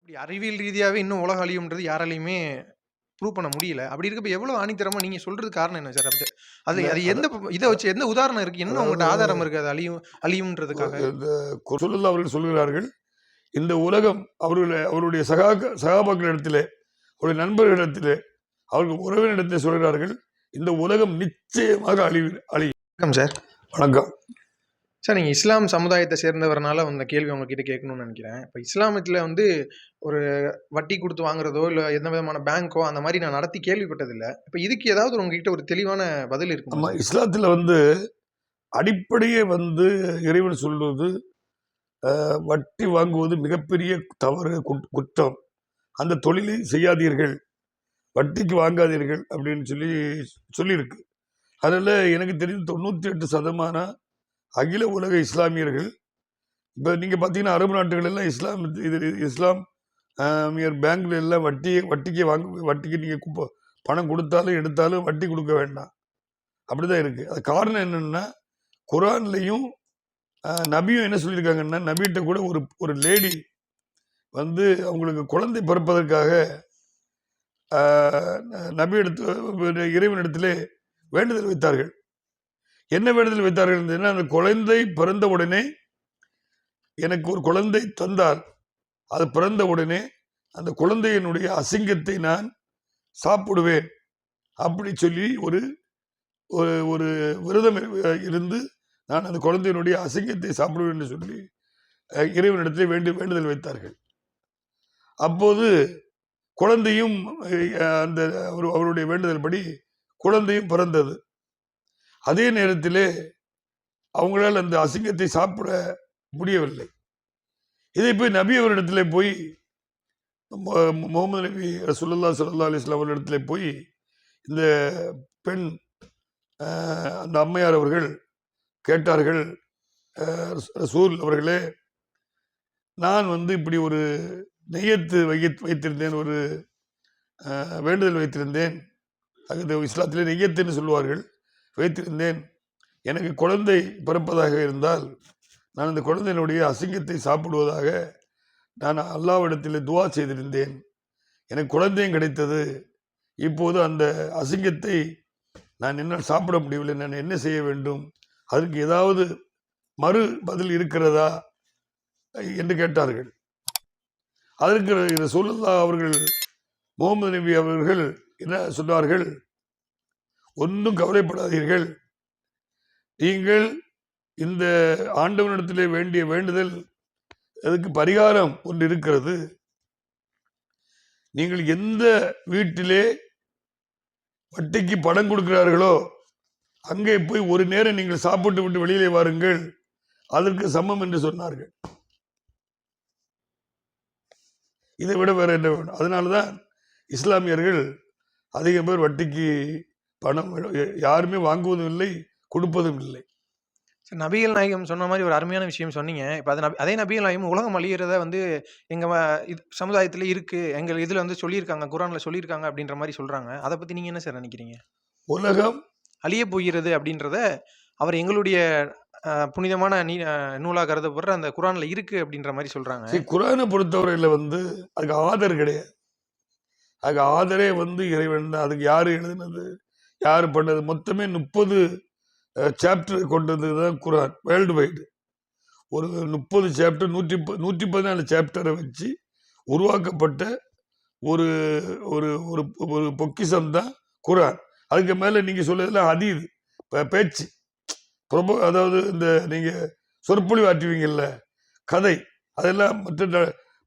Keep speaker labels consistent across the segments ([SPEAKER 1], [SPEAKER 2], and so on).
[SPEAKER 1] இப்படி அறிவியல் ரீதியாவே இன்னும் உலகம் அழியும்ன்றது யாராலயுமே ப்ரூவ் பண்ண முடியல. அப்படி இருக்கப்ப எவ்வளவு ஆணித்தரமா நீங்க சொல்றதுக்கு காரணம் என்ன சார்? அது
[SPEAKER 2] இல்ல
[SPEAKER 1] அது
[SPEAKER 2] அத
[SPEAKER 1] எந்த இத வச்சு எந்த உதாரணம் இருக்கு? என்ன உங்கட்ட
[SPEAKER 2] அதாவது
[SPEAKER 1] ஆதாரம் இருக்கு அது அழியும்ன்றதுக்காக?
[SPEAKER 2] இந்த ரசூலுல்லாஹ் அவர்கள் சொல்கிறார்கள், இந்த உலகம் அவருடைய சகாபாக்களிடத்திலே, அவருடைய நண்பர்களிடத்திலே, அவர்கள் உறவினரிடத்திலே சொல்கிறார்கள், இந்த உலகம் நிச்சயமாக அழியும்.
[SPEAKER 1] வணக்கம் சார்.
[SPEAKER 2] வணக்கம்.
[SPEAKER 1] சார் நீங்க இஸ்லாம் சமுதாயத்த சேர்ந்தவர்னால அந்த கேள்வி உங்ககிட்ட கேட்கணும்னு நெனைக்கிறேன். இப்ப இஸ்லாமத்துல வந்து ஒரு வட்டி குடுத்து வாங்குறதோ, இல்ல எந்த விதமான பேங்கோ அந்த மாரி நான் நடத்தி கேள்விப்பட்டதில்ல. இப்ப இதுக்கு ஏதாவது உங்ககிட்ட ஒரு தெளிவான பதில் இருக்குமா
[SPEAKER 2] ஆமா,
[SPEAKER 1] சார்?
[SPEAKER 2] இஸ்லாத்துல அடிப்படையே இறைவன் சொல்வது, வட்டி வாங்குவது மிகப்பெரிய தவறு, குற்றம். அந்த தொழிலை செய்யாதீர்கள், வட்டிக்கு வாங்காதீர்கள் அப்படின்னு சொல்லியிருக்கு. அதில் எனக்கு தெரிந்து 98% அகில உலக இஸ்லாமியர்கள், இப்போ நீங்கள் பார்த்தீங்கன்னா அரபு நாட்டுகள் எல்லாம் இஸ்லாம் பேங்க்ல எல்லாம் வட்டிக்கு நீங்கள் பணம் கொடுத்தாலும் எடுத்தாலும் வட்டி கொடுக்க வேண்டாம், அப்படிதான் இருக்கு. அது காரணம் என்னன்னா, குரான்லையும் நபியும் என்ன சொல்லியிருக்காங்கன்னா, நபிகிட்ட கூட ஒரு லேடி அவங்களுக்கு குழந்தை பிறப்பதற்காக இறைவனிடத்திலே வேண்டுதல் வைத்தார்கள். என்ன வேண்டுதல் வைத்தார்கள்? அந்த குழந்தை பிறந்த உடனே, எனக்கு ஒரு குழந்தை தந்தால் அது பிறந்த உடனே அந்த குழந்தையினுடைய அசிங்கத்தை நான் சாப்பிடுவேன் அப்படி சொல்லி ஒரு ஒரு விரதம் இருந்து நான் அந்த குழந்தையினுடைய அசிங்கத்தை சாப்பிடுவேன் என்று சொல்லி இறைவனிடத்திலே வேண்டுதல் வைத்தார்கள். அப்போது குழந்தையும் அந்த அவருடைய வேண்டுதல் படி குழந்தையும் பிறந்தது. அதே நேரத்திலே அவங்களால் அந்த அசிங்கத்தை சாப்பிட முடியவில்லை. இதை போய் நபி அவரிடத்திலே போய், முகமது நபி ரசூலுல்லாஹி ஸல்லல்லாஹு அலைஹி வஸல்லம் அவரிடத்திலே போய் இந்த பெண் அந்த அம்மையார் அவர்கள் கேட்டார்கள், ரசூல் அவர்களே, நான் இப்படி ஒரு நெய்யத்து வைத்திருந்தேன், ஒரு வேண்டுதல் வைத்திருந்தேன். அது இஸ்லாத்திலே நெய்யத்துன்னு சொல்லுவார்கள். வைத்திருந்தேன், எனக்கு குழந்தை பிறப்பதாக இருந்தால் நான் அந்த குழந்தையினுடைய அசிங்கத்தை சாப்பிடுவதாக நான் அல்லாஹ்விடத்தில் துவா செய்திருந்தேன். எனக்கு குழந்தையும் கிடைத்தது. இப்போது அந்த அசிங்கத்தை நான் என்னால் சாப்பிட முடியவில்லை, நான் என்ன செய்ய வேண்டும்? அதற்கு ஏதாவது மறு பதில் இருக்கிறதா என்று கேட்டார்கள். அதற்கு ரசூலுல்லாஹ் அவர்கள், முகமது நபி அவர்கள் என்ன சொன்னார்கள்? ஒன்றும் கவலைப்படாதீர்கள், நீங்கள் இந்த ஆண்டவனிடத்திலே வேண்டிய வேண்டுதல், அதுக்கு பரிகாரம் ஒன்று இருக்கிறது. நீங்கள் எந்த வீட்டிலே வட்டிக்கு பணம் கொடுக்கிறார்களோ அங்கே போய் ஒரு நேரம் நீங்கள் சாப்பிட்டு விட்டு வெளியிலே வாருங்கள், அதற்கு சமம் என்று சொன்னார்கள். இதை விட வேற என்ன வேணும்? அதனாலதான் இஸ்லாமியர்கள் அதிக பேர் வட்டிக்கு பணம் யாருமே வாங்குவதும் இல்லை, கொடுப்பதும் இல்லை.
[SPEAKER 1] நபிகள் நாயகம் சொன்ன மாதிரி ஒரு அருமையான விஷயம் சொன்னீங்க. இப்ப அதே நபிகள் நாயகம் உலகம் அழியிறத எங்க சமுதாயத்துல இருக்கு, எங்க இதுல சொல்லியிருக்காங்க, குரான்ல சொல்லியிருக்காங்க அப்படின்ற மாதிரி சொல்றாங்க. அதை பத்தி நீங்க என்ன சார் நினைக்கிறீங்க?
[SPEAKER 2] உலகம்
[SPEAKER 1] அழிய போகிறது அப்படின்றத அவர் எங்களுடைய புனிதமான நூலா கருதப்படுற அந்த குரான்ல இருக்கு அப்படின்ற மாதிரி சொல்றாங்க.
[SPEAKER 2] குரானை பொறுத்தவரையில அதுக்கு ஆதர் கிடையாது. அதுக்கு ஆதரே இறைவன் தான். அதுக்கு யாரு எழுதினது, யாரு பண்ணது? மொத்தமே 30 சாப்டர் கொண்டதுதான் குரான். வேர்ல்டு வைடு ஒரு 30 சாப்டர், 114 சாப்டரை வச்சு உருவாக்கப்பட்ட ஒரு ஒரு ஒரு பொக்கிஷம் தான் குரான். அதுக்கு மேல நீங்க சொல்றதுல அதீது பேச்சு, அதாவது இந்த நீங்க சொற்பொழிவு ஆற்றுவீங்கல்ல, கதை, அதெல்லாம்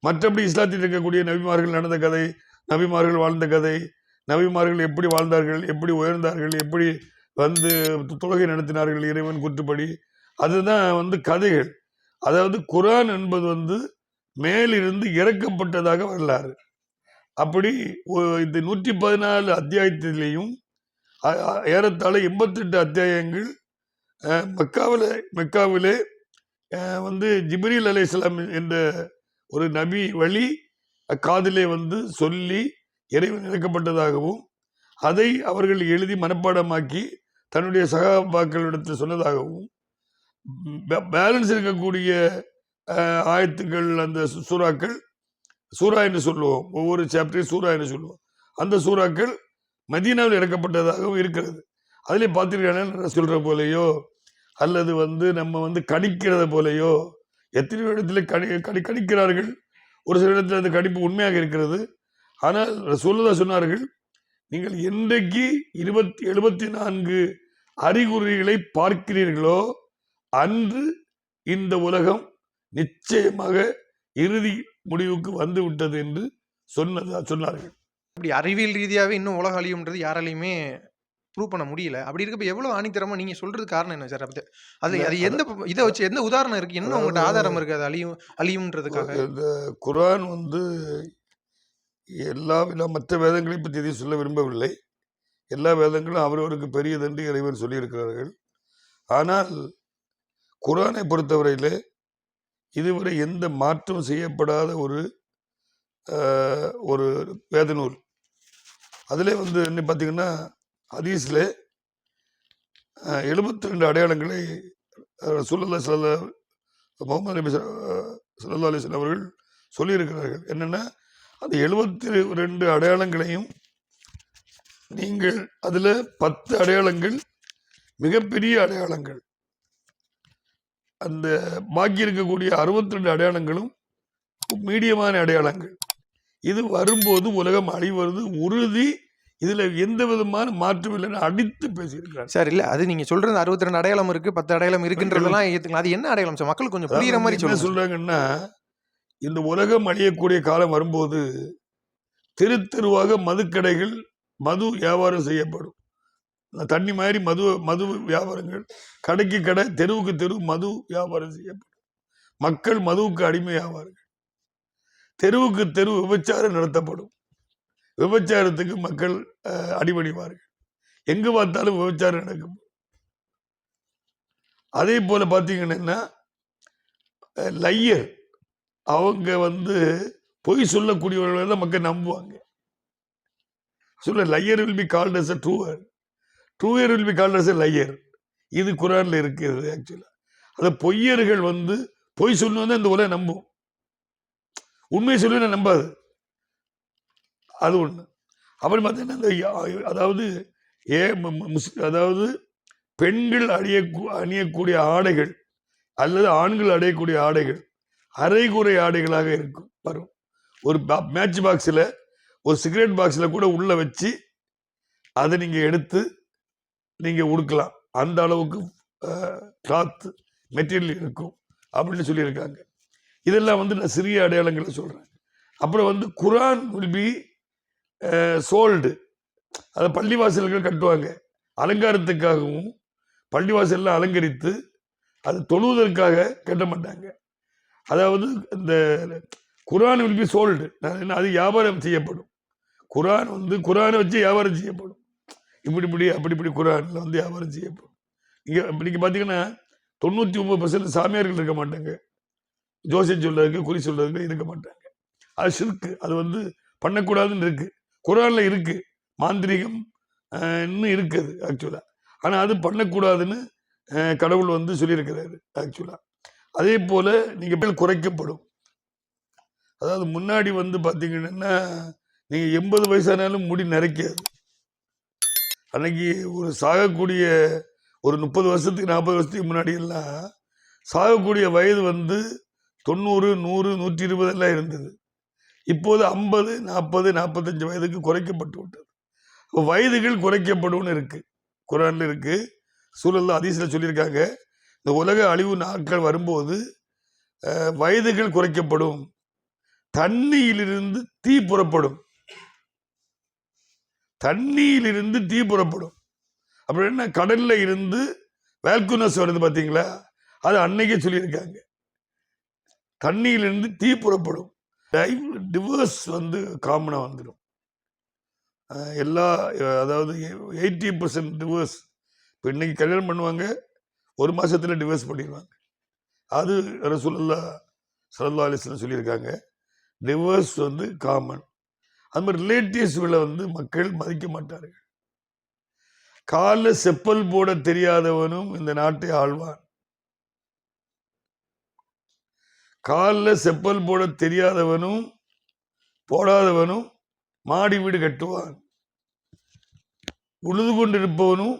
[SPEAKER 2] மற்றபடி இஸ்லாத்தில் இருக்கக்கூடிய நபிமார்கள் நடந்த கதை, நபிமார்கள் வாழ்ந்த கதை, நபிமார்கள் எப்படி வாழ்ந்தார்கள், எப்படி உயர்ந்தார்கள், எப்படி தொழுகை நடத்தினார்கள் இறைவன் கூற்றுப்படி, அதுதான் கதைகள். அதாவது குரான் என்பது மேலிருந்து இறக்கப்பட்டதாக வரலாறு. அப்படி இந்த 114 அத்தியாயத்திலேயும் ஏறத்தாழ 88 அத்தியாயங்கள் மெக்காவிலே ஜிப்ரீல் அலைஹிஸ்ஸலாம் என்ற ஒரு நபி வழி காதிலே சொல்லி இறைவன் இறக்கப்பட்டதாகவும், அதை அவர்கள் எழுதி மனப்பாடமாக்கி தன்னுடைய சகாபாக்களிடத்தில் சொன்னதாகவும், பேலன்ஸ் இருக்கக்கூடிய ஆயத்துக்கள், அந்த சூறாக்கள் சூரா என்று சொல்லுவோம், ஒவ்வொரு சாப்டரையும் சூரா என்று சொல்லுவோம். அந்த சூறாக்கள் மதீனாவில் இறக்கப்பட்டதாகவும் இருக்கிறது. அதிலே பார்த்திருக்காங்க சொல்ற போலையோ அல்லது நம்ம கணிக்கிறத போலையோ எத்தனையோ இடத்துல கணிக்கிறார்கள். ஒரு சில இடத்துல அந்த கணிப்பு உண்மையாக இருக்கிறது. ஆனால் ரசூலுல்லாஹ் சொன்னார்கள், நீங்கள் என்றைக்கு 74 அறிகுறிகளை பார்க்கிறீர்களோ அன்று இந்த உலகம் நிச்சயமாக இறுதி முடிவுக்கு வந்து விட்டது என்று சொன்னார்கள்.
[SPEAKER 1] இப்படி அறிவியல் ரீதியாவே இன்னும் உலகம் அழியும்ன்றது யாராலையுமே ப்ரூவ் பண்ண முடியல. அப்படி இருக்கப்ப எவ்வளவு ஆணித்தரமா நீங்க சொல்றது காரணம் என்ன சார்? அது அது எந்த இத வச்சு எந்த உதாரணம் இருக்கு? என்ன உங்கள்ட்ட ஆதாரம் இருக்கு அது அழியும்ன்றதுக்காக?
[SPEAKER 2] இந்த குர்ஆன் எல்லா மற்ற வேதங்களை பற்றி எதையும் சொல்ல விரும்பவில்லை. எல்லா வேதங்களும் அவரவருக்கு பெரியதென்று இறைவன் சொல்லியிருக்கிறார்கள். ஆனால் குர்ஆனை பொறுத்தவரையிலே இதுவரை எந்த மாற்றம் செய்யப்படாத ஒரு வேத நூல். அதிலே என்ன பார்த்தீங்கன்னா, ஹதீஸ்ல 72 அடையாளங்களை ரசூலுல்லாஹி முஹம்மது நபி ஸல்லல்லாஹு அலைஹி வஸல்லம் அவர்கள் சொல்லியிருக்கிறார்கள். என்னன்னா, அந்த 72 அடையாளங்களையும் நீங்கள் அதுல 10 அடையாளங்கள் மிகப்பெரிய அடையாளங்கள், அந்த பாக்கி இருக்கக்கூடிய 62 அடையாளங்களும் மீடியமான அடையாளங்கள். இது வரும்போது உலகம் அழிவது உறுதி, இதுல எந்த விதமான மாற்றம் இல்லைன்னு அடித்து பேசியிருக்கிறார்
[SPEAKER 1] சார். இல்ல அது நீங்க சொல்றது 62 அடையாளம் இருக்கு, 10 அடையாளம் இருக்குன்றதெல்லாம் ஏத்துக்கலாம். அது என்ன அடையாளம் சார்? மக்களுக்கு கொஞ்சம் புரியுற மாதிரி
[SPEAKER 2] என்ன சொல்றாங்கன்னா, இந்த உலகம் அழியக்கூடிய காலம் வரும்போது தெரு தெருவாக மதுக்கடைகள், மது வியாபாரம் செய்யப்படும். தண்ணி மாதிரி மது வியாபாரங்கள், கடைக்கு கடை, தெருவுக்கு தெரு மது வியாபாரம் செய்யப்படும். மக்கள் மதுவுக்கு அடிமையாவார்கள். தெருவுக்கு தெரு விபச்சாரம் நடத்தப்படும். விபச்சாரத்துக்கு மக்கள் அடிபணிவார்கள். எங்கு பார்த்தாலும் விபச்சாரம் நடக்கும். அதே போல பார்த்தீங்கன்னா, லையர் அவங்க பொய் சொல்லக்கூடியவர்கள் தான் மக்கள் நம்புவாங்க. Liar will be called as a truer, truer will be called as a liar. இது குர்ஆன்ல இருக்குது. ஆக்சுவலா அந்த பொய்யர்கள் பொய் சொல்லுவது இந்த உலகம் நம்பும், உண்மை சொல்லுவதை நம்பாது. அது ஒண்ணு. அப்படி பார்த்தீங்கன்னா, அதாவது பெண்கள் அணியக்கூடிய ஆடைகள் அல்லது ஆண்கள் அடையக்கூடிய ஆடைகள் அரைகுறை ஆடைகளாக இருக்கும் வரும். ஒரு மேட்ச் பாக்ஸில், ஒரு சிகரெட் பாக்ஸில் கூட உள்ள வச்சு அதை நீங்க எடுத்து நீங்க உடுக்கலாம். அந்த அளவுக்கு கிளாத் மெட்டீரியல் இருக்கும் அப்படின்னு சொல்லியிருக்காங்க. இதெல்லாம் நான் சிறிய அடையாளங்களை சொல்றேன். அப்புறம் குர்ஆன் வில் பி சோல்டு. அதை பள்ளிவாசல்கள் கட்டுவாங்க அலங்காரத்துக்காகவும். பள்ளிவாசல்லாம் அலங்கரித்து அது தொழுவதற்காக கட்ட மாட்டாங்க. அதாவது இந்த குர்ஆன் வில் பி சோல்டு, அது வியாபாரம் செய்யப்படும். குர்ஆனை வச்சு வியாபாரம் செய்யப்படும். இப்படி அப்படி குர்ஆன்ல வியாபாரம் செய்யப்படும். நீங்க பாத்தீங்கன்னா 99% சாமியார்கள் இருக்க மாட்டாங்க. ஜோசியம் சொல்றதுக்கு, குறி சொல்றதுக்கு இருக்க மாட்டாங்க. அது ஷிர்க். அது பண்ணக்கூடாதுன்னு இருக்கு, குர்ஆன்ல இருக்கு. மாந்திரிகம் இன்னும் இருக்குது ஆக்சுவலா. ஆனா அது பண்ணக்கூடாதுன்னு கடவுள் சொல்லியிருக்கிறாரு ஆக்சுவலா. அதே போல நீங்க குறைக்கப்படும். அதாவது முன்னாடி பாத்தீங்கன்னா, நீங்க 80 வயசானாலும் முடி நரைக்காது. அன்னைக்கு ஒரு சாகக்கூடிய ஒரு 30 வருஷத்துக்கு 40 வருஷத்துக்கு முன்னாடி எல்லாம் சாகக்கூடிய வயது 90, 100, 120 எல்லாம் இருந்தது. இப்போது 50, 40, 45 வயதுக்கு குறைக்கப்பட்டு விட்டது. வயதுகள் குறைக்கப்படும் இருக்கு, குர்ஆன்ல இருக்கு. சூழல்ல ஹதீஸ்ல சொல்லியிருக்காங்க, இந்த உலக அழிவு நாட்கள் வரும்போது வயதுகள் குறைக்கப்படும். தண்ணியிலிருந்து தீ புறப்படும். தண்ணியிலிருந்து தீ புறப்படும். அப்புறம் என்ன, கடல்ல இருந்து வேல்குனஸ் வருது பாத்தீங்களா, அது அன்னைக்கே சொல்லியிருக்காங்க. தண்ணியிலிருந்து தீ புறப்படும். டிவோர்ஸ் காமனா வந்துடும். எல்லா, அதாவது 80% டிவோர்ஸ். இப்போ இன்னைக்கு கல்யாணம் பண்ணுவாங்க, ஒரு மாசத்துல டிவோர்ஸ் பண்ணிடுவாங்க. அது ரசூலுல்லாஹ் ஸல்லல்லாஹு அலைஹி வஸல்லம் சொல்லியிருக்காங்க. Divorce common. அது மாதிரி ரிலேட்டிவ்ஸ்களை மக்கள் மதிக்க மாட்டார்கள். காலில் செப்பல் போட தெரியாதவனும் இந்த நாட்டை ஆழ்வான். காலில் செப்பல் போட தெரியாதவனும் போடாதவனும் மாடி வீடு கட்டுவான், உழுது கொண்டிருப்பவனும்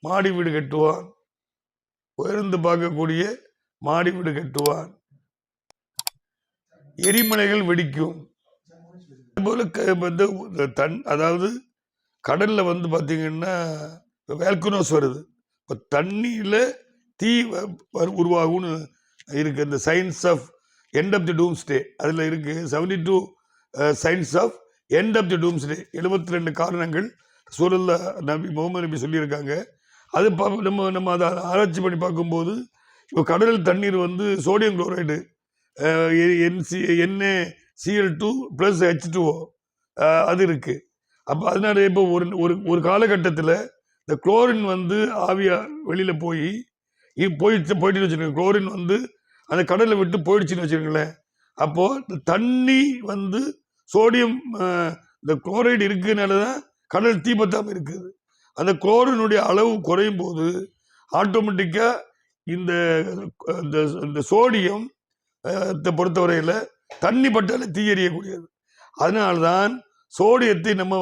[SPEAKER 2] மாடி வீடு கட்டுவான், உயர்ந்து பார்க்கக்கூடிய மாடி வீடு கட்டுவான், எரிமலைகள் வெடிக்கும். போல அதாவது கடல்ல பாத்தீங்கன்னா வேல்கனோஸ் வருது. இப்போ தண்ணியில தீ உருவாகும்னு இருக்கு. இந்த science of end of the doomsday அதுல இருக்கு. 72 science of end of the doomsday, 72 காரணங்கள் சூழல்ல முகமது நபி சொல்லியிருக்காங்க. அது நம்ம அதை ஆராய்ச்சி பண்ணி பார்க்கும்போது இப்போ கடல் தண்ணீர் சோடியம் குளோரைடு NaCl2 + H2O அது இருக்கு. அப்போ அதனால இப்போ ஒரு காலகட்டத்தில் இந்த குளோரின் ஆவியா வெளியில போயிடுச்சுன்னு வச்சுருக்கேன். குளோரின் அந்த கடலை விட்டு போயிடுச்சுன்னு வச்சுருங்களேன். அப்போ தண்ணி சோடியம் இந்த குளோரைடு இருக்குனாலதான் கடல் தீபத்தாம இருக்குது. அந்த குளோரினுடைய அளவு குறையும் போது ஆட்டோமேட்டிக்கா இந்த சோடியம் பொறுத்தவரையில தண்ணி பட்டாலே தீ எறியக்கூடியது. அதனால்தான் சோடியத்தை நம்ம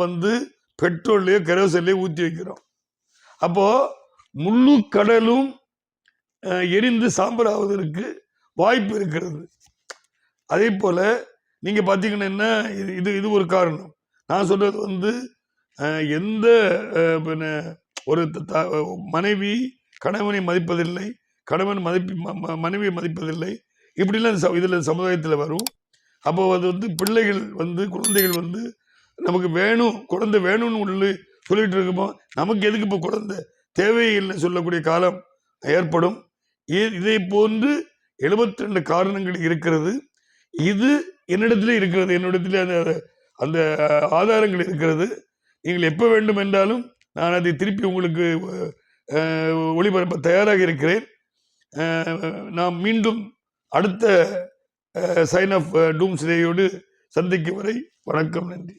[SPEAKER 2] பெட்ரோல்லையோ கெரோசின்லையோ ஊற்றி வைக்கிறோம். அப்போ முழு கடலும் எரிந்து சாம்பலாவதற்கு வாய்ப்பு இருக்கிறது. அதே போல நீங்க பாத்தீங்கன்னா இது ஒரு காரணம். நான் சொல்றது எந்த ஒரு மனைவி கணவனை மதிப்பதில்லை, கணவன் மனைவியை மதிப்பதில்லை, இப்படிலாம் இதுல சமுதாயத்தில் வரும். அப்போ அது பிள்ளைகள் குழந்தைகள் நமக்கு வேணும், குழந்தை வேணும்னு உள்ள சொல்லிட்டு இருக்குமோ, நமக்கு எதுக்கு இப்போ குழந்தை தேவையில்லைன்னு சொல்லக்கூடிய காலம் ஏற்படும். இதை போன்று 72 காரணங்கள் இருக்கிறது. இது என்னிடத்திலே இருக்கிறது, என்னிடத்திலே அந்த ஆதாரங்கள் இருக்கிறது. நீங்கள் எப்போ வேண்டும் என்றாலும் நான் அதை திருப்பி உங்களுக்கு ஒளிபரப்ப தயாராக இருக்கிறேன். நாம் மீண்டும் அடுத்த சைன் ஆஃப் டூம்ஸ்டேயோடு சந்திக்கும் வரை வணக்கம், நன்றி.